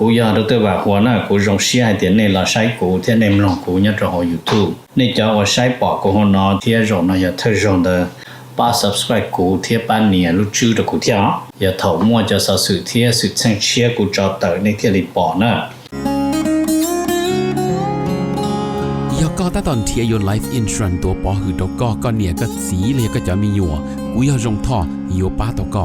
กูยาตัวตัวว่าหัวหน้ากูรงเสียเดี๋ยวนี้เราใช้กูเที่ยในมลองกูเนี่ยจะหอ YouTube นี่จะว่าใช้ปอกกูหัวนอเที่ยรงนะอย่าเธอรงเด้อป้า subscribe กูเที่ยป้านเนี่ยรู้ชื่อตะกูเที่ยอย่าเฒ่ามั่วจะสะสื่อเที่ยสุดแสงเชียกูจอเตอในเที่ยลิปอนะก็ตอนเทียยน Life Insurance ตัวปอหือตกก็เนี่ยก็สีเลยก็จะมีอยู่กูอยากจงท่ออยู่ป้าตก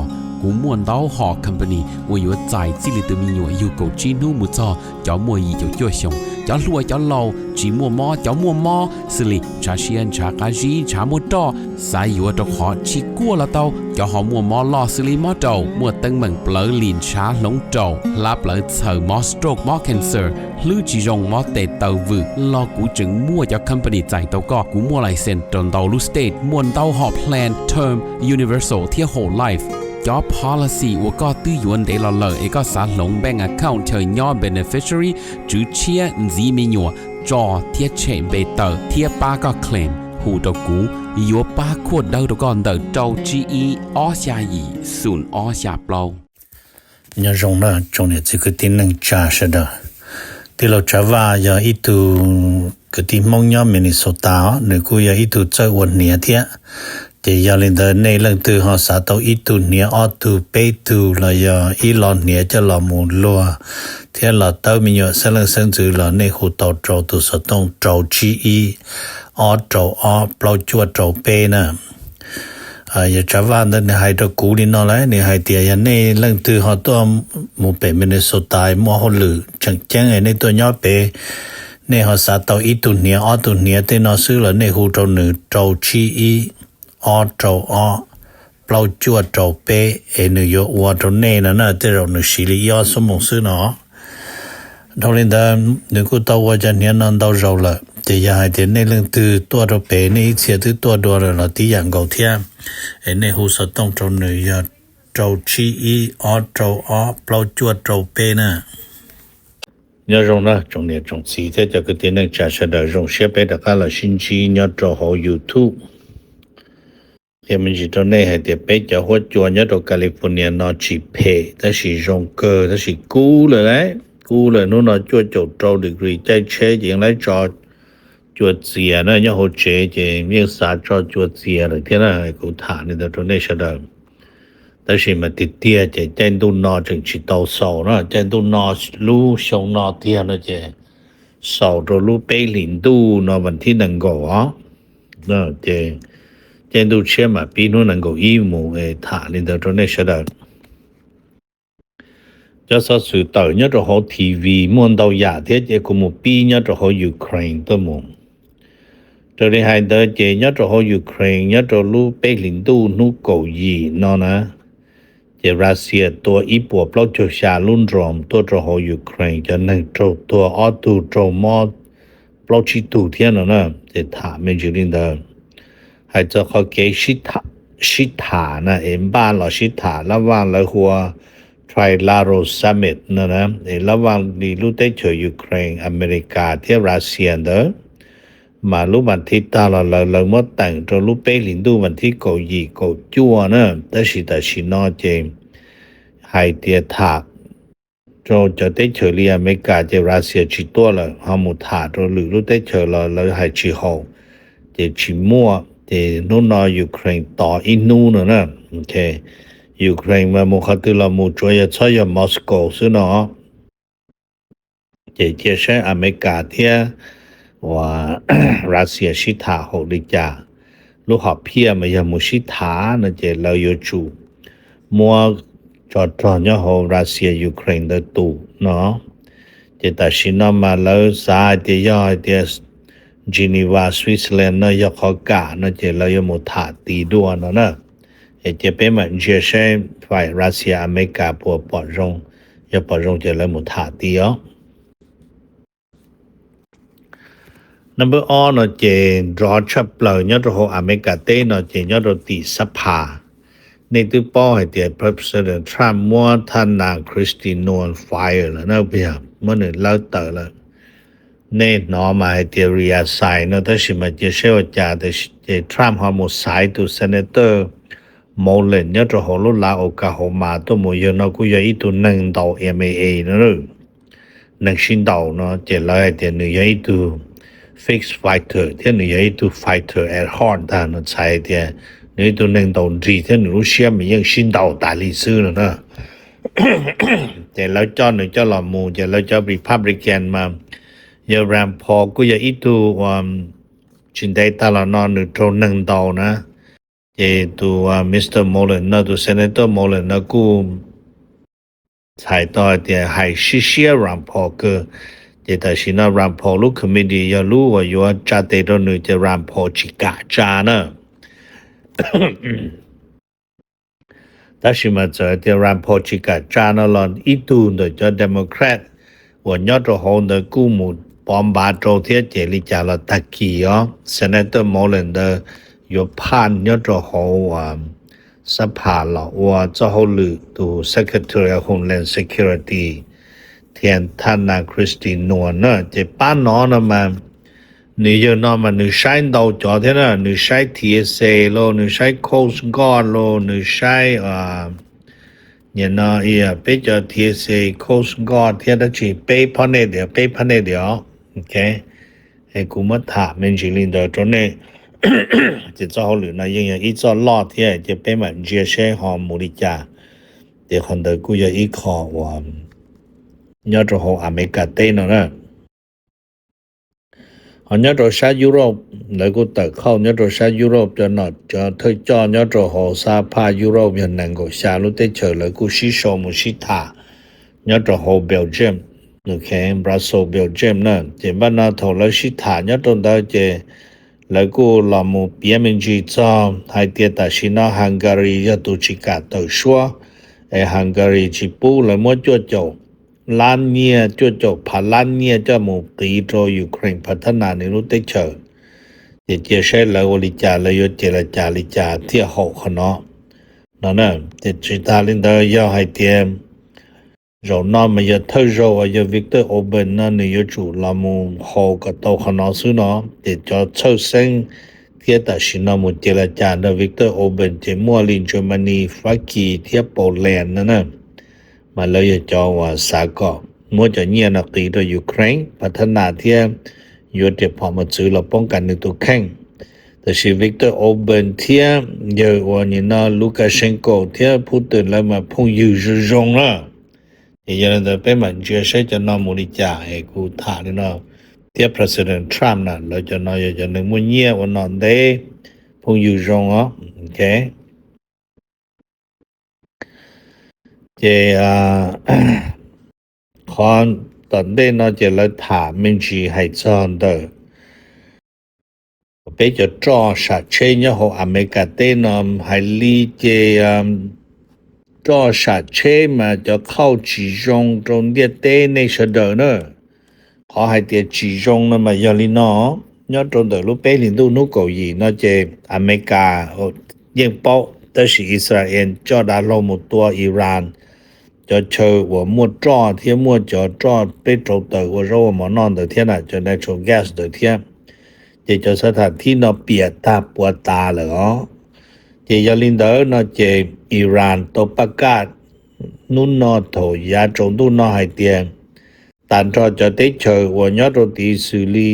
กูม่วนเต้าหอ company ว่าอยู่ใจจิลิตมีอยู่กูจีนูมุจอจ้ามัวยีจ้าจ้วชงจ้าลัวจ้าเหลาจีมัวมอจ้ามัวมอสิลิชาเชียนชากาจีชามัวตอสายอยู่ตกหอชิกัวละเต้าจ้าหอมัวมอลอสิลิมอเต้ามัวตึงเหมือนเปลือลินชาหลงเต้าลาเปลือเสือมอสโตรกมอ cancer ลือจีจงมอเตเต้าวืลอกูจึงมัวจ้า company ใจเต้าก็กูมัวไลเซนตนเต้าลูสเตทมัวเต้าหอ plan term universal เที่ย whole lifeจอ policy ว่าก็ตื้อยวนเดลเลอเอกสารลง bank account เธอย่อ beneficiary จื้อเชียจีมีหยัวจอเทียเชมเบเตอร์เทียป้าก็ claim หูตกูยัวป้าขวดเดาตก่อนเดาเจ้า GE ออชายีศูนย์ออชาเปล่าเนี่ยรงนะจงเนี่ยคือที่นึงจ่าชะดะที่เราจะว่าอย่าอีตูก็ที่มองย่อมินิโซตาหรือกูอย่าอีตูเจ้าวันเนี่ยเทียแต่ยาลินเดในเรื่องตัวหอสาตัวอีตูเนี่ยออตูเปตูละยาอีลอนเนี่ยจะละมูลัวเที่ยละเต้ามีอยู่เสลังเซิงจือละในหูเต้าโจตัวสต้องโจจีอีออโจออเปล่าจวดโจเปนะอย่าจะว่าในให้ตัวกูนี่นอเลยในให้เตียในเรื่องตัวหอตัวมูเปมินโซตายมัวหลือจังแจ้งในตัวย่อเปในหอสาตัวอีตูเนี่ยออตูเนี่ยเตนอซื้อละในหูโจหนึ่งโจจีอีออโจออเปล่าจวดโจเปเนยวัวโจเน่นะเตเราหนึ่งสิริยอสมองซื้อเนาะทอลินดาหนึ่งกูตัวว่าจะเนี่ยนั่นตัวเราละแต่ยาให้เดี๋ยวในเรื่องตัวโจเปในเสียตัวเราที่อย่างเก่าเทียในหูสต้องโจหนึ่งยาโจชีอีออโจออเปล่าจวดโจเปนะเนี่ยรงนะจงเนี่ยจงสีเท่าจะก็เดี๋ยวนึงจะเสด็จรงเสียไปแต่ก็ละชินจีเนี่ยโจหอ YouTubeเดี๋ยวมันจะต้องให้เดี๋ยวไปจะหัวจวนเนี่ยตัวแคลิฟอร์เนียนอจีเพแต่สิจงเกอแต่สิกูเลยกูเลยนู่นนอจวดจบโตดีกรีใจเชยอย่างไรจอจวดเสียนะเนี่ยหัวเจมีสาจอจวดเสียเลยที่นั่นกูถามนี่แต่ตัวนี้เสด็จแต่สิมันติดเตี้ยใจดูนอจึงชิโตโซนะใจดูนอรู้ชงนอเตี้ยนะเจโซตัวรู้ไปหลินดูนอวันที่หนึ่งก่อนนะเจ见到车嘛，比如能够一模塔林的中那些的，就是说到那就好 TV， 望到亚的这个么比那就好 Ukraine 的么，这里还得这那就好 Ukraine， 那就路北领导路狗意，那呢，这 Russia 多一波不就下轮转，多就好 Ukraine， 就能做多澳洲做么，不去度天了呢，这他们就领的。ให้เจ้าเขาเกชิตานะบ้านเราชิตาระหว่างละหัวไทรลาโรซัมมิตนะระหว่างนี่รู้ได้เจอยูเครนอเมริกาที่รัสเซียเด้อมารู้วันที่ตาเราเมื่อแต่งจะรู้ไปลินดูวันที่เกาหลีเกาจั่วนะแต่สินอเจให้เตียถักจะได้เจอเรียอเมริกาที่รัสเซียชิตัวละฮามุถาเราหรือรู้ได้เจอเราให้ชิโฮเจชิมัวแต่นู่นนอยูเครนต่ออีนู่นนะโอเคยูเครนมามุขตุลามุจอยใช้ยามอสโกซึ่งเนาะเจใช้อเมริกาเทียว่ารัสเซียชิตาหกดิจาลูกหอบเพียมายามุชิตานะเจเราอยู่จูมัวจอดเนี่ยโหรัสเซียยูเครนเดตูเนาะเจแต่ชินมาแล้วสาเดียเดียจีนีวาสวิตเซอร์แลนด์นะยกเขากานะเจเราอยู่มุถาตีด้วนนะเจเป็นมันเจใช้ฝ่ายรัสเซียอเมริกาปัวปอดรงอย่าปอดรงเจเรามุถาตีอ๋อ number 1นะเจรอชับเปล่าเนี่ยเราอเมริกาเต้นะเจเนี่ยเราตีสภาในตัวป้อให้เจ President Trump มัวท่านนางคริสตินอนไฟร์แล้วนะเพียงเมื่อหนึ่งเล่าต่อแล้วเน่นอมาให้เทียรียาไซน์นะแต่สิมาเจเชวจาแต่เจทรัมป์ฮามุไซตุเซเนเตอร์โมเลนเนี่ยจะหลุลาโอกาโฮมาตัวโมยนะกูยาอีตุนังดาว MAA นะ能行道呢这来的女人都 fix fighter 这女人都 fighter at heart 他呢才的你都能懂这这如下面用行道大力士了呢这来叫你叫老母这来叫 Republican 嘛要让พอกูจะอีตัวชินได้ตลอดนอนตรงนึงดาวนะเจตัวมิสเตอร์โมเลนนะตัวเซเนเตอร์โมเลนนะกูใช้ต่อเดียให้ชิเชียรังพอก็เจแต่ชินะรังพอลูกคอมมิตี้อย่ารู้ว่าอยู่จัดเตโดนจะรังพอจิกาจานะแต่ชิมาเจอเดียรังพอจิกาจานะลอนอีตูนจะเดโมแครตว่ายอดโหนกูมุดปอมบาโตเทียเจลิจาลตะกี้อ๋อเซเนเตอร์โมเลนอยู่ผ่านยอดโหสภาละว่าจะหรือตัว Secretary of Homeland Security เทียนท่านคริสตินวลนะจะป้านน้อนะมันนี่จะน้อมันนี่ใช้ดาวจอเท่านั้นนี่ใช้ TSA โลนี่ใช้ Coast Guard โลนี่ใช้เนี่ยนะไปจอ TSA Coast Guard เทียนจีไปพันเดียวโอเคให้กูมาถามมันจริงๆตรงนี้จะ做好了那因为一做老天就被们这些好母的家的很多古有一考我要做好阿美加对了呢要做啥 Europe 来个得靠要做啥 Europe 就那就推叫要做好啥怕 Europe 也能够下路的车来个西手母西塔要做好 Belgium OK Brussels Belgium 呢这边那头了西塔要做到这แล้วก็ลามูเปียมินจีจอให้เตียตาชินาฮังการียตุจิกาตชัวฮังการีจิปูแล้วมัวจวดจบล้านเนียจวดจบผ่านล้านเนียจะมูตีโตยูเครนพัฒนาในรู้ได้เชิญเจใช้แล้วลิจาแล้วยเจรจาลิจาเที่ยหกขนาดนั่นจะจิตาลินเดยาให้เตียมเรานอนมาจะเท่าเราจะวิกเตอร์โอเบนนั่นอยู่จู่ลามูหอกับตัวขนาดสุดเนาะเดี๋ยวจะเช่าเส้นเทียแต่ชินามุเจรจาเดวิกเตอร์โอเบนจะมัวลินเยอรมนีฟรักกีเทียโปแลนด์นั่นมาเลยจะว่าสากอมัวจะเงียนักตีโดยยูเครนพัฒนาเทียอยู่เดี๋ยวพอมาซื้อเราป้องกันในตัวแข่งแต่ชีวิกเตอร์โอเบนเทียเยอะวันนี้นะลูกาเชนโกเทียพูดถึงแล้วมาพุ่งยืดรงละอย่างนั้นเป็นมันจะใช้จะนำมูลนิธิให้กูถ่ายเนาะเทียบ President Trump น่ะเราจะนอยจะนึกมุ่งเงียวันนั้นได้พงอยู่รงอ๋อโอเคเจ้คนตอนนี้เราจะเลยถามมินจีให้จอนเด้อไปจะจ่อชัดเจนอย่างของอเมริกาเต้นให้ลีเจจ่อชัดเจนมาจะเข้าจีจงตรงเดียเต้ในเสดเนอะขอให้เดียจีจงนะมายอลินอยอดตรงเดลูเปลินดูนุกยีน่าจะอเมริกายังเป้าแต่是อิสราเอลจ่อดาลมุตัวอิหร่านจะเชื่อว่ามัวจ่อเทียมัวจะจ่อไปตรงเดว่าเราหมอนอนเดเทียน่ะจะได้ชงแก๊สเดเทียจะสถานที่นอเปียตาปวดตาเหรอจะยาลินเดอร์นอจะอิหร่านตบประกาศนุ่นนอโถยาจงตุนนอให้เตียงตันจอจะได้เชื่อว่ายอดตีสุลี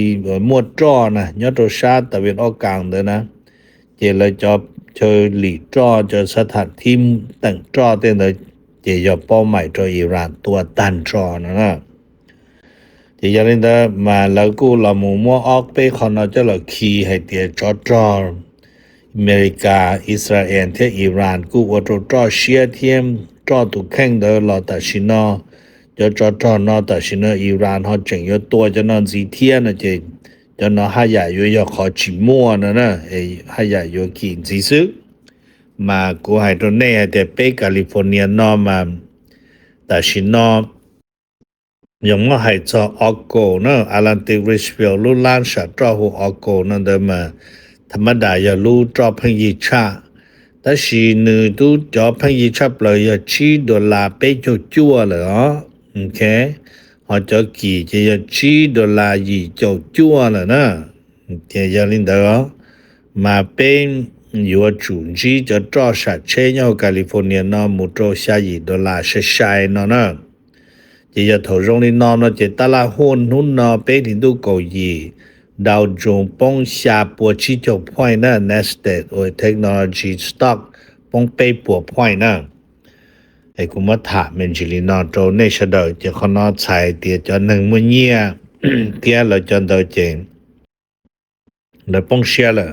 มัวจ่อนะยอดชาติตะวันออกกลางเด้อนะจะเลยจะเชื่อหลีจ่อจะสถานที่ตั้งจ่อเต้นเลยจะยอเป้าหมายจะอิหร่านตัวตันจ่อนะจะยาลินเดอร์มาแล้วกูละมูมัวออกไปคนเราจะเลยขี่ให้เตียจ่ออเมริกาอิสราเอลที่อิหร่านกูว่าจ่อเชียเทียมจ่อตุกแข่งเดอเราแต่ชินอจะจ่อนอแต่ชินออิหร่านเขาจึงอยู่ตัวจะนอนสีเทียนะจะนอหายาอยู่อยากขอจิมัวนะหายาอยู่กินสีซึมากูให้ตัวเน่แต่ไปแคลิฟอร์เนียนอมาแต่ชินอยังไม่ให้จ่อออกโกนะอารันติริชฟิลลูลานชาจ่อหูออกโกนั่นเดิมมาธรรมดาอย่ารู้จ่อพังยิชาแต่สีนึดูจ่อพังยิชาเลยอย่า$10ไปจั่วเลยอ๋อโอเคเขาจะกี่จะอย่า$10ยี่จั่วเลยนะเทียลินเดอร์มาเป็นอยู่จุนจีจะจ่อชัดเชนอยู่แคลิฟอร์เนียนอมุโตชา$10ใช่ๆนะ จะ要投中的那呢就达拉混หุ่น呢被领导高义道中帮下波起就 point 呢 Nasdaq or technology stock 帮被波 point 呢ไอ้กูมาถามมันจิลินอโตในชะดอจะขอนอใช้เตียจะ1มื้อเยียเตียเราจนโตเจงแล้วป้องเสียละ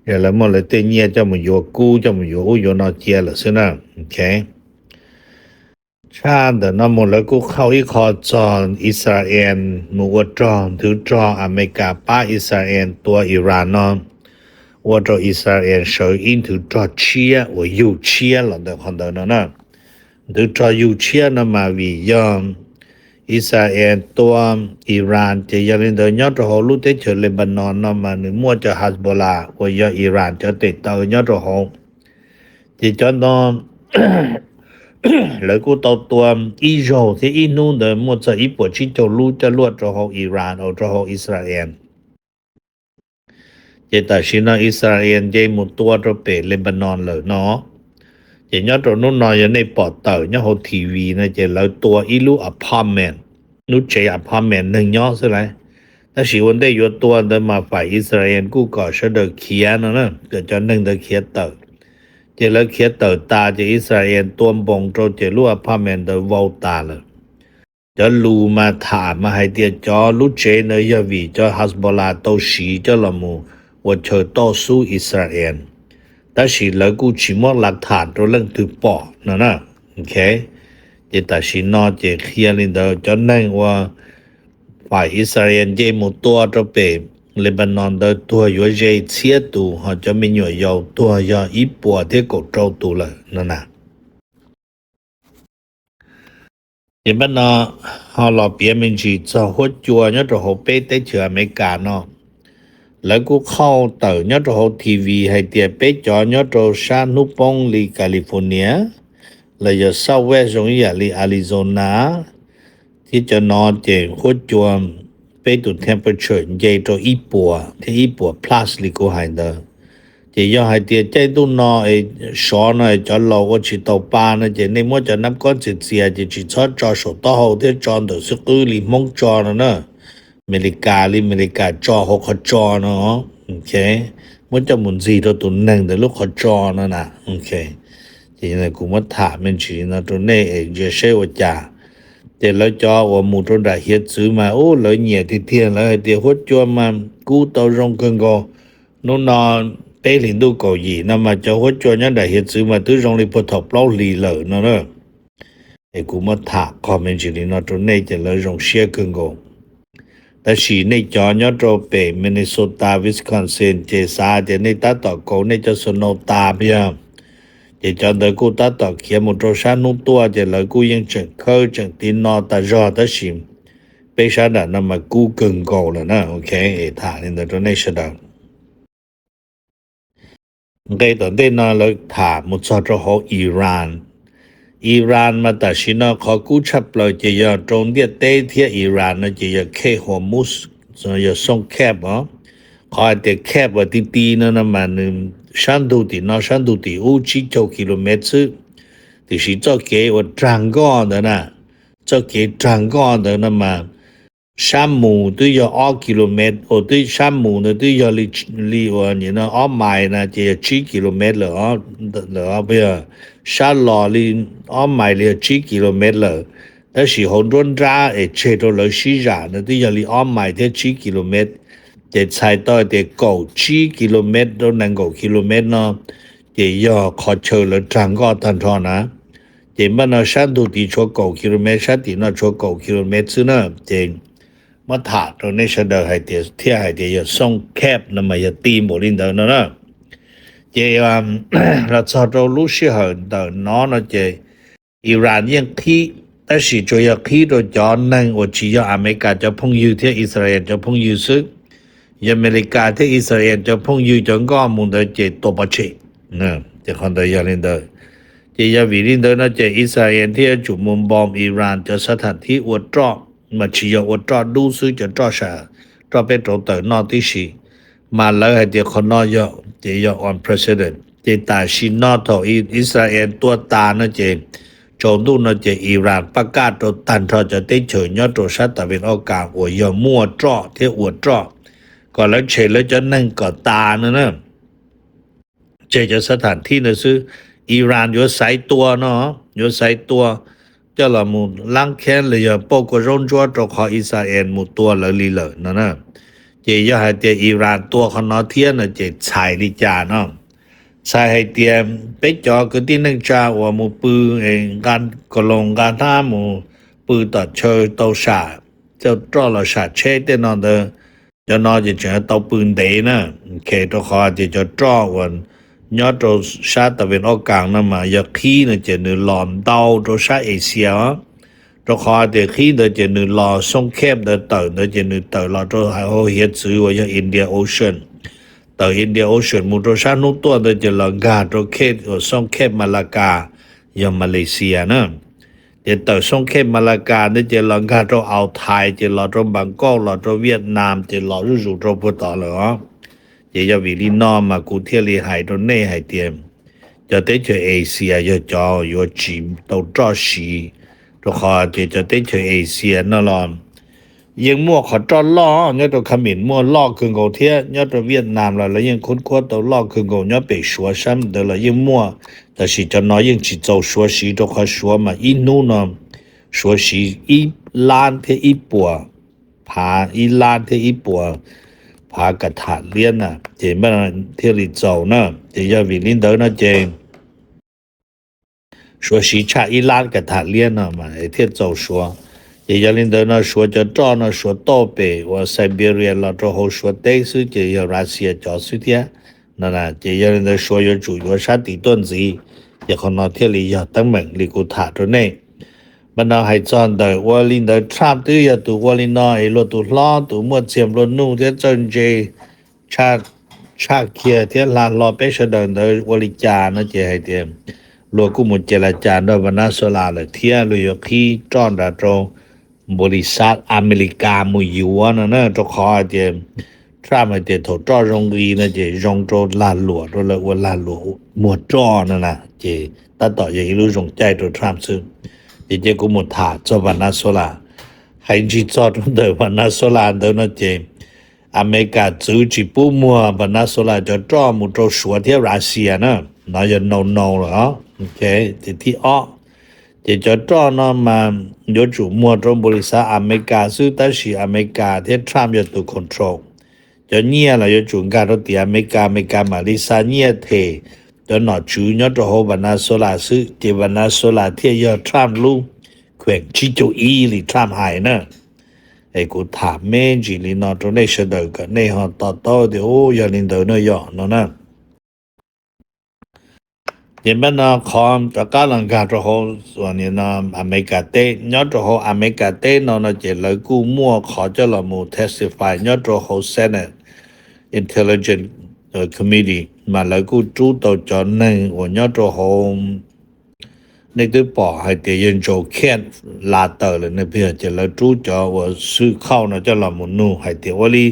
อย่าละมื้อละเตเยียจะมื้ออยู่กูจะมื้ออยู่นอเจียละซินะโอเคชาดนมื้อละกูเข้าอีขอจอนอิสราเอลมื้อจอนถือจออเมริกาป้าอิสราเอลตัวอิหร่านเนาะว่าจออิสราเอลshow into จอเชียว่าอยู่เชียละเดคอนเดนะดูจออยู่เชียนะมาวิยอมอิสราเอลตัวอิหร่านจะยังเดินยอดหอลุเตเชเลบานอนนะมาหนึ่งมัวจะฮัสบอลาว่ายออิหร่านจะติดต่อยอดหอจะจอนอแล้วกูตัวอิโรที่อินูเดมัวจะอีปวดชิโจลุจะลวดหออิหร่านเอาหออิสราเอลจะแต่ชินาอิสราเอลเจมุตัวจะเปเลบานอนเลยเนาะจะยอดตรงนู้นนอยในปอดเต่ายอดทีวีนะจะแล้วตัวอีลูอพาร์ตเมนต์นู้นเจอพาร์ตเมนต์1ยอดใช่ไหมแต่สิวันได้ยอดตัวเดินมาฝ่ายอิสราเอลกูก็เสดเขียนนะเกิดจะ1เดเขียเต่าจะแล้วเขียเต่าตาจะอิสราเอลตัวบงโตจะลูอพาร์ตเมนต์เดวาวตาเลยจะลูมาถามมาให้เดียจอลูเจเนยวีจอฮัสบอลาโตชีจอละมูว่าเธอต่อสู้อิสราเอลแต่สิแล้วกูชิมหลักฐานตัวเรื่องถือปอนะโอเคจะแต่สินอจะเคลียร์ลินเดอจะนั่งว่าฝ่ายอิสราเอลเจมุตัวจะเป็นเลบานอนเดตัวอยู่เจเชียตูเขาจะมีอยู่ยาวตัวยาอีปัวที่กดเจ้าตัวเลยนะเห็นบ้านเนาะเขาหลอกเปลี่ยนเป็นจีจะหัวจัวเนี่ยจะหัวเป๊ะได้เชื่ออเมริกาเนาะแล้วกูเข้าเต่าเนี่ยจะหัวทีวีให้เตียเป๊ะจอเนี่ยจะชานุปงลีแคลิฟอร์เนียแล้วจะเซาเวสต์ยาลีอาริโซนาที่จะนอนเจงหัวจัวเป๊ะตุนเทมเปอร์เชอร์เจจะอีปัวที่อีปัว plus ลีกูให้เด้อจะยอให้เตียใจตุนนอไอสอนไอจะเราก็ชิตอปานะจะในมั่วจะนับก้อนเสียจะจิตชอจอสต่อเขาที่จอนเดอสกุลีมงจอนะอเมริกาจอเขาจอเนาะโอเคมั่วจะหมุนซีตัวตุนหนึ่งแต่ลูกเขาจอนะโอเคทีนี้กูมาถามมันชีนะตัวนี้เองจะเชื่อว่าจ่าแต่แล้วจอว่ามูตัวได้เฮ็ดซื้อมาโอ้เลยเหนียที่เทียนแล้วเดี๋ยวหัวจวนมากูเตารงกันก็นู่นนอนเป้ลินดูเกาหลีนะมาจะหัวจวนยังได้เฮ็ดซื้อมาตื้อรงลิพอทบเล่าลีเลยนะเนอะไอ้กูมาถามคอมเมนต์ชีนะตัวนี้จะเลยรงเชียกันก็แต่สีในจอเนี่ยตัวเป้มินนิโซตาวิสคอนซินเจซาจะในตาต่อโกในจะสโนตาเพียงจะจอนเดกูตาต่อเขียนมุตรชานุตัวจะเลยกูยังจังเข้าจังตีนอตาจอตาชิมเปชาดานะมากูกึ่งโกแล้วนะโอเคไอ้ท่านี่ตัวนี้ชดาไงตอนเดินนะเราถามมุสลิมอิหร่านมาตัดสินขอกู้ชับเราจะยอตรงเดียเตเทียอิหร่านนะจะยอเคฮอมุสจะส่งแคบอ๋อขอแต่แคบว่าตีๆนะมาหนึ่งชันดูตี5-6 กิโลเมตรที่是这给我长高的呢这给长高的那么山姆都要2 กิโลเมตร对山姆呢都要离我你呢2ไมล์นะจะ7 กิโลเมตร了不要山老离2ไมล์了7 กิโลเมตร了但是很多人诶车都来西站呢都要离2ไมล์的7 กิโลเมตรจะใช้ต่อแต่9 กิโลเมตร到9 กิโลเมตรเนาะจะยอขอเชิญแล้วจังก็ทันทอนะจะมันเนาะชันดูดีชัว9 กิโลเมตรชันดีเนาะชัว9 กิโลเมตรซึ่งเนาะจะมาถาตรงนี้ฉันเดินให้เดียวเที่ยวให้เดียวส่งแคบนะมาอย่าตีหมดลินเดินเนาะจะเราชอบเรารู้สึกเห็นเดินน้องเนาะจะอิหร่านยังขี้แต่สิจะอยากขี้โดยจอนั่งว่าชีอเมริกาจะพุ่งอยู่ที่อิสราเอลจะพุ่งอยู่ซึ่งอเมริกาที่อิสราเอลจะพุ่งอยู่จนก็มุ่งเดินเจตัวปัจเจนะจะคนเดียวลินเดินจะยาวิลินเดินนะจะอิสราเอลที่จุดมุมบอมอิหร่านจะสถานที่อวดรอมาชีอวดรอดูซึ่งจะรอชาจอเป็นตัวเตอร์นอที่สีมาแล้วให้เดียวคนนอยจะยอ on president จะตาชินอทอิสราเอลตัวตานะจะจ中度呢这伊朗ประกาศตัวตันทอจะได้เฉยยอดตัวชาติตะวันออกกลางว่าอย่ามั่วจ้อที่อวดจ้อก็แล้วเฉยแล้วจะนั่งก็ตานะเจจะสถานที่นะซื้ออิหร่านอยู่ไสตัวเนาะอยู่ไสตัวเจ้าละมูล้างแค้นเลยอย่าปกร้อนจัวตรขออิสราเอลมูตัวเลยลีเลยนะเจอย่าให้เตอิหร่านตัวเขาเนาะเทียนเจฉายลิจาเนาะใส่ให้เตรียมไปจอคือที่นึงจ้าว่ามูปืนเองการกลงการท่ามูปืนต่อเชยโตชาเจ้าตรอละชาเชเตนอนเดจะนอจะเจอเตาปืนเดนะเคตัวขอจะตรอวันยอดตัวชาติตะวันออกกลางนั้นมาอยากขี้เนี่ยจะนึหลอนเตาตัวชาเอเชียตัวขอขี้เนี่ยจะนึหลอส่งแคบเดินเต่าเนี่ยจะนึเต่าเราตัวให้เขาเห็นซื้อว่าอย่างอินเดียโอเชียนต่ออินเดียโอเชียนมูตัวชาตินู้นตัวเนี่ยจะลังกาตัวเขตส่งแคบมาลากาอย่างมาเลเซียนะเดี๋ยวต่อส่งแคบมาลากาเนี่ยจะลังกาตัวเอาไทยจะรอตัวบางกอกรอตัวเวียดนามจะรอรุ่งตัวพุทธเลยอ๋อเดี๋ยววิลีนอมากูเทียรีหายตัวเน่หายเตียมจะได้เจอเอเชียจะจออยู่จีมตัวจ้อชีตัวขอจะได้เจอเอเชียนั่นหรอยังมั่วขอจ้อล่อเนี่ยตัวขมิ้นมั่วล่อคืนกูเทียเนี่ยตัวเวียดนามแล้วยังคุ้นควตัวล่อคืนกูเนี่ยไปชัวซ้ำเดี๋ยวยังมั่วแต่สิจะน้อยยังจิตเจ้าชัวชีตัวขอชัวมาอีนู่นชัวชีอีล้านเทอีปัวผาอีล้านเทอีปัวพากระถาเลียนน่ะเจมันเที่ริเจ้านะเจยาวิลินเดอนะเจ说西茶一拉个他脸了嘛เที่เจ้า说เจยาลินเดอนะ说จะจ้อนะ说ต่อไปว่าไซบีเรียละ之后说ได้是เจยารัสเซียจ่อสุเทียนั่นน่ะเจยาลินเดอ说有主要啥地段子也可能เที่ริยาตั้งเหมือนลิกูถาตัวนี้มันเอาให้จอนได้ว่าลินได้ทราบตื้อตัวว่าลินน้อยรถตัวล้อตัวหมดเสียมรถนู่นที่จนเจชาเคียที่ลานรอไปเสด็จได้ว่าลิจานะเจให้เตรียมรวกูหมดเจรจาด้วยวันนั้นโซลาเลยเที่ยลุยขี้จอนได้ตรงบริษัทอเมริกามุยวนนะตัวขอเตรียมทราบให้เตรียมถูกจ้อรงกีนะเจรงโจลานหลวตัวเลยว่าลานหลวหมดจ้อนั่นนะเจตัดต่ออย่างรู้สงใจตัวทรัมป์ซึ่งเจกูหมดถาจวันนาโซลาให้จีจอดเดินวันนาโซลาเดินนะเจอเมริกาจูจีปูมัววันนาโซลาจะจ้อมุโตชัวที่รัสเซียนะน่าจะโนเหรอโอเคที่อ้อจะจ้อนะมาโยจูมัวตรงบริษัทอเมริกาซึ่งตั้งสีอเมริกาที่ทรัมป์จะถูกคอนโทรลจะเนี่ยเราจะจุงการรถที่อเมริกามาลิซาเนี่ยเทจะหนอจูเนี่ยตัวหัววันนาโซลาซึ่งที่วันนาโซลาที่ยอดทรัมป์รู้แขวงชิโจอีหรือทรัมป์หายนะไอ้กูถามแม่จีลีนอตัวนี้เสด็จกันในหอต่อเดี๋ยวอยาลินเดินย่อนะเดี๋ยวมันคอมตะการลังกาตัวหัวส่วนนี้นะอเมริกาเต้ยอดตัวหัวอเมริกาเต้นอนจะเลยกูมั่วขอจะละมู testify ยอดตัวหัว Senate Intelligence Committee มาเลยกูจู้ตัวจอนนึงว่ายอดตัวหัวในตัวปอให้เตียนโจแค้นลาเตอร์เลยนะเพื่อจะแล้วจู้จอว่าซื้อเข้านะจะละมุนนูให้เตียว่าลี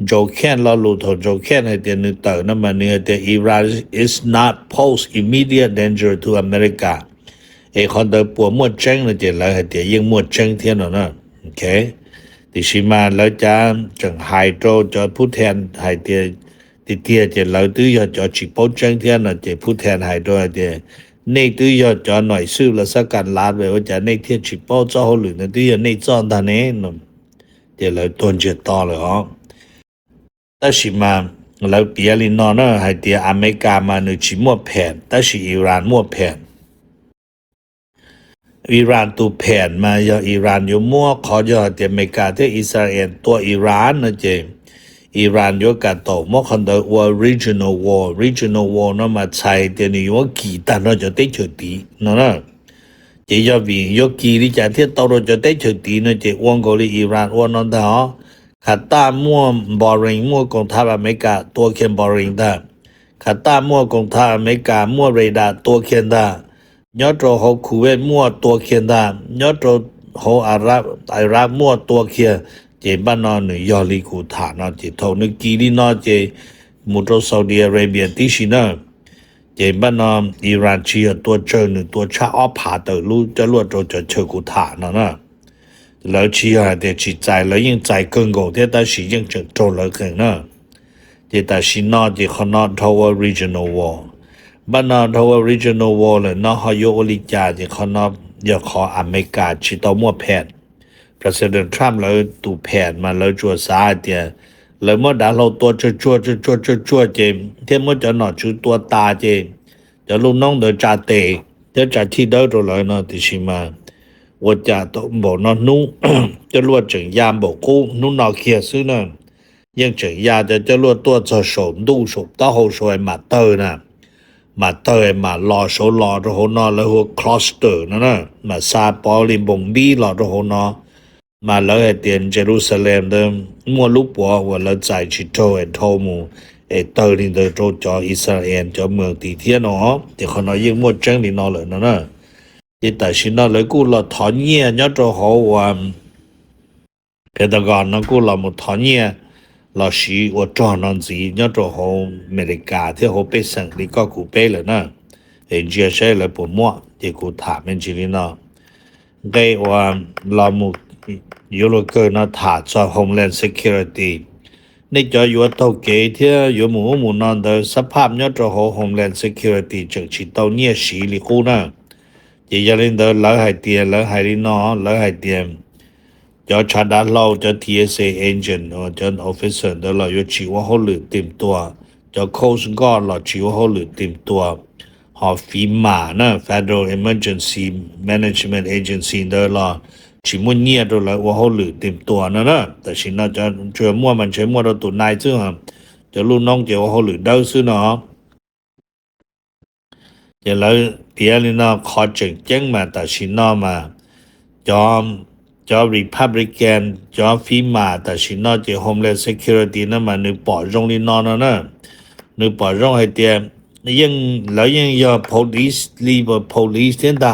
โจแค้นเรารู้ทโจแค้นให้เตียนนึเตอร์นั่นมันเนี่ยเตีย Iran is not pose immediate danger to America ไอ้คนเดินปัวมั่วเจ้งนะเจแล้วให้เตียยังมั่วเจ้งเทียนนะโอเคดิชิมาแล้วจะจังไฮโดรจะผู้แทนให้เตียติเตียจะแล้วตื้อยจะจิปเจ้งเทียนนะเจผู้แทนไฮโดรเตียในตื้อยอดจอหน่อยซื้อแล้วสักการลาดไว้ว่าจะในเทียนฉิบเป้าเจ้าหรือในตื้อยในจอนตานี้นเดี๋ยวเราต้นเจต่อเลยอ๋อแต่สิมาแล้วเปียลินอนนะให้เตียอเมริกามาในชิมัวแผ่นแต่สิอิหร่านมัวแผ่นอิหร่านตัวแผ่นมาอย่าอิหร่านอยู่มัวขอยอเตียอเมริกาที่อิสราเอลตัวอิหร่านนะเจอิหร่านอยู่กับตัวมอคันเดว่า regional war นะมาใช้เดี๋ยวนี้ว่ากี่ตันเราจะได้เฉดีนะเจียบียกกี่ที่จะเที่ยวเราจะได้เฉดีนะเจวังกอลีอิหร่านว่านั่นแต่ฮะขัดตามั่วบอริงมั่วกองทัพอเมริกาตัวเขียนบอริงได้ขัดตามั่วกองทัพอเมริกามั่วเรดาร์ตัวเขียนได้ยอดโตเขาคูเวตมั่วตัวเขียนได้ยอดโตเขาอารักมั่วตัวเขียนเจบ้านนอนยอลีกูฐานเจทองนึกกีลีนอเจมุโตซาอุดิอาระเบียติชินะเจ เจบ้านนอมอิหร่านชีตัวเจอหนึ่งตัวชาอ้อผาเตอรู้จะรวดโจจะเชกูถานะแล้วชีหาเดชีใจแล้วยิ่งใจเกินกว่าที่แต่ชียิ่งจะโจเลยเกินนะเจแต่ชีนอเจขนอทาว regional wall บ้านนอทาว regional wall เลยนอฮายโอลิจาเจขนออยากขออเมริกาชีตัวมั่วแพทย์ President Trump แล้วตูแพทย์มาแล้วจัวสาเดียแล้วเมื่อดาเราตัวจัวเจที่เมื่อจะหนอชูตัวตาเจจะลูกน้องเดจ่าเตจะจ่าที่เดตัวเลยเนาะที่ชิมาว่าจะต้องบอกเนาะนู้จะรวดจึงยามบอกกูนู้นอเขียซื้อเนาะยังจึงยาจะรวดตัวจะสมดูสมต้องสวยมาเตอร์นะมาเตอร์มารอโชรอตัวหัวนอแล้วหัวคลอสเตอร์นะมาซาปอลิมบงบีรอตัวหัวนอมาแล้วเตียนเยรูซาเล็มเดิมมัวลูกปัวว่าแล้วใจชิโตโทมูเตอร์นี่เดโจจออิสราเอลจอเมืองตีเทียนเนาะที่เขาน้อยยิ่งมัวจังนี่เนาะเลยนะที่แต่ชินาเลยกูเราถอนเงี้ยยอดตัวเขาว่าเพดากอนนะกูเราหมดถอนเงี้ยเราชีว่าจอนนั่นสิยอดตัวเขาอเมริกาที่เขาไปสั่งนี่ก็กูไปเลยนะเอ็นเจียใช่เลยผมมั่วที่กูถามเป็นจริงเนาะไงว่าเราหมดยูโรเกอร์นะถาจอ Homeland Security นี่จะอยู่ตัวเกย์ที่อยู่หมู่นั่นเดอสภาพยอดตัวเขา Homeland Security จึงชิดตัวเนี่ยสีลิกูนะจะยังเล่นเดอแล้วให้เตียแล้วให้ลีนอแล้วให้เตียจะชาดาเราจะ TSA agent จะ officer เดอเราอยู่ชีว่าเขาหรือเต็มตัวจะ Coast Guard เราชีว่าเขาหรือเต็มตัวหอฟีมานะ Federal Emergency Management Agency เดอเราชีมุ่งเนี่ยตัวเราว่าเขาหรือเต็มตัวนะแต่ชิน่าจะช่วยมั่วมันใช้มั่วเราตัวนายซึ่งจะลูกน้องเจ้าว่าเขาหรือเดาซึ่งเนาะจะแล้วเดียนี่นะขอจึงมาแต่ชินอมาจอมRepublican จอฟีมาแต่ชินอจะ Homeland Security นั่นมานึกปอรงนี่นอนนะนึกปอรงให้เตียยังแล้วยังยอ police leave police เต็นตา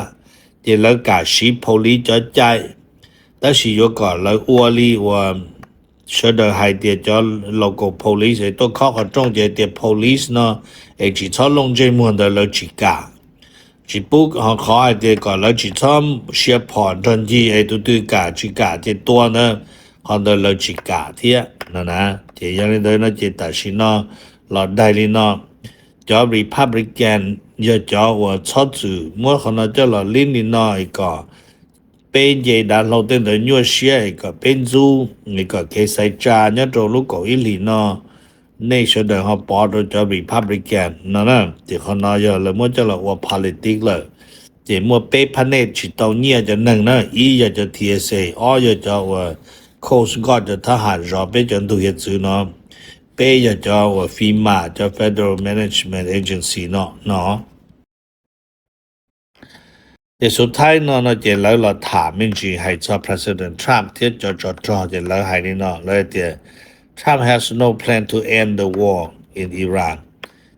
จะแล้วกาชี police จะใจแต่สิยก็แล้วอัวลีว่า说的还得叫 local police 都靠个中间的 police 呢只操龙这么的了几个只不靠还得个了只操些盘整体都对个几个的多呢看到了几个的那这样的呢这但是呢老代理呢叫 Republican 要叫我操主我可能叫了另呢一个เป็นเจดาเราเต็นเดญัวเชียก็เป็นจูนี่ก็เคใส่จาเนี่ยตัวลูกก็อิลีนอในชดเฮาปอดจะ Republican นะที่เขานอยเลยมั่วจะละว่า politics เลยที่มั่วเปพันเนตชิตเอาเนี่ยจะหนึ่งนะอีอยากจะ TSA อ้ออยากจะว่า Coast Guard จะทหารรอไปจนตัวเฮ็ดซื่อเนาะเปอยากจะว่า FEMA จะ Federal Management Agency เนาะแต่สุดท้ายเนาะจะแล้วเราถามจริงๆให้เจ้า President Trump ที่จะจะแล้วให้นี่เนาะแล้วเดี๋ยว Trump has no plan to end the war in Iran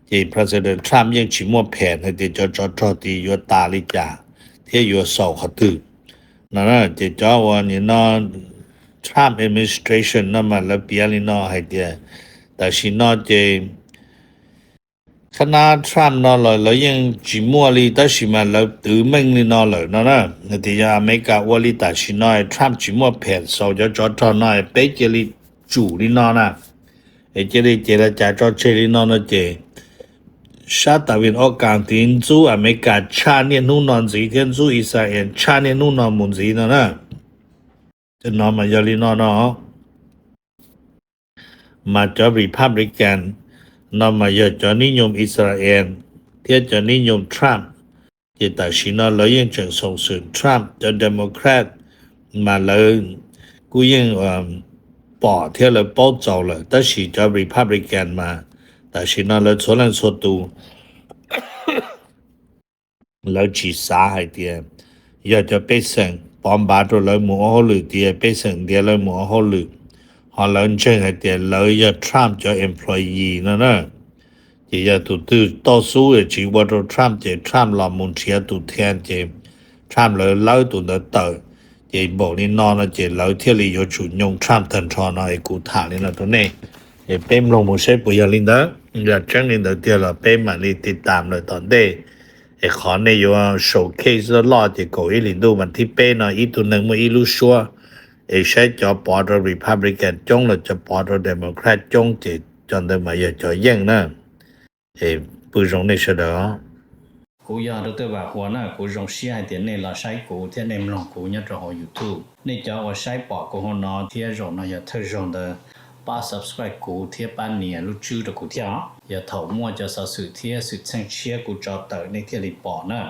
ที่ President Trump ยังชิมว่าแผนให้เดี๋ยวจะที่อยู่ตาลิจาที่อยู่สอบเขาตื่นนั่นจะจะว่านี่เนาะ Trump administration นั่นมาแล้วเปลี่ยนนี่เนาะให้เดี๋ยวแต่ชิเนาะจะขณะทรัมป์เนาะแล้วยังจิมัวลีแต่สิมาแล้วตื่นมึงนี่เนาะเลยนะที่จะอเมริกาวลีแต่สิเนาะทรัมป์จิมัวแผนสาวจะจอดเนาะไปเจลิจูนี่เนาะนะเจลิเจรจาจอดเจลิเนาะเจชาติตะวันออกกลางที่จูอเมริกาชาเนี่ยนู่นนอนสิที่จูอิสราเอลชาเนี่ยนู่นนอนมุนสินะจะนอนมายาลีเนาะมาจอ Republicanนำมาเยอะจะนิยมอิสราเอลที่จะนิยมทรัมป์ที่แต่ชินาเลยยังจะส่งเสริมทรัมป์จะเดโมแครตมาเลยกูยังปอที่เลยป้อเจ้าเลยแต่สิจะ Republican มาแต่ชินาเลยส่วนนั้นส่วนตัวแล้วจีสาให้เดียอยากจะไปสั่งปอมบาตัวเลยหมู่เขาหรือเดียไปสั่งเดียเลยหมู่เขาหรือ好了，这个点了要 Trump 叫 employee 呢，这要到处的去我都 Trump 这 Trump 老门前都听这 Trump 了老都得到，这无哩孬呢这老天里要去用 Trump 等超呢，一股塔哩呢都呢， เป้มลงมือใช้ปุยลินดาอยากจังลินดาเดียวละเป้มาลีติดตามเลยตอนเด้ขอในอยู่โชว์เคสรอดที่กูอีลินดูมันที่เป้เนาะอีตัวหนึ่งมันอีรู้ชัวใช้จอปอดรีพับลิกันจงแล้วจะปอดเดโมแครตจงจิตจนได้มาอย่าจอแย่งนะผู้รงในเสดอกูอยากตัวแบบหัวน่ะกูรงเสียเดี๋ยวนี้เราใช้กูที่ในมลองกูเนี่ยจะเอา YouTube นี่จะว่าใช้ปอกูหัวนอที่รงน่ะอย่าเธอรงเดป้า subscribe กูที่ป้าเนี่ยรู้ชื่อ的กูที่อย่าถอมั่วจะสื่อที่สื่อเชียร์กูจอเตอในที่รีปอนะ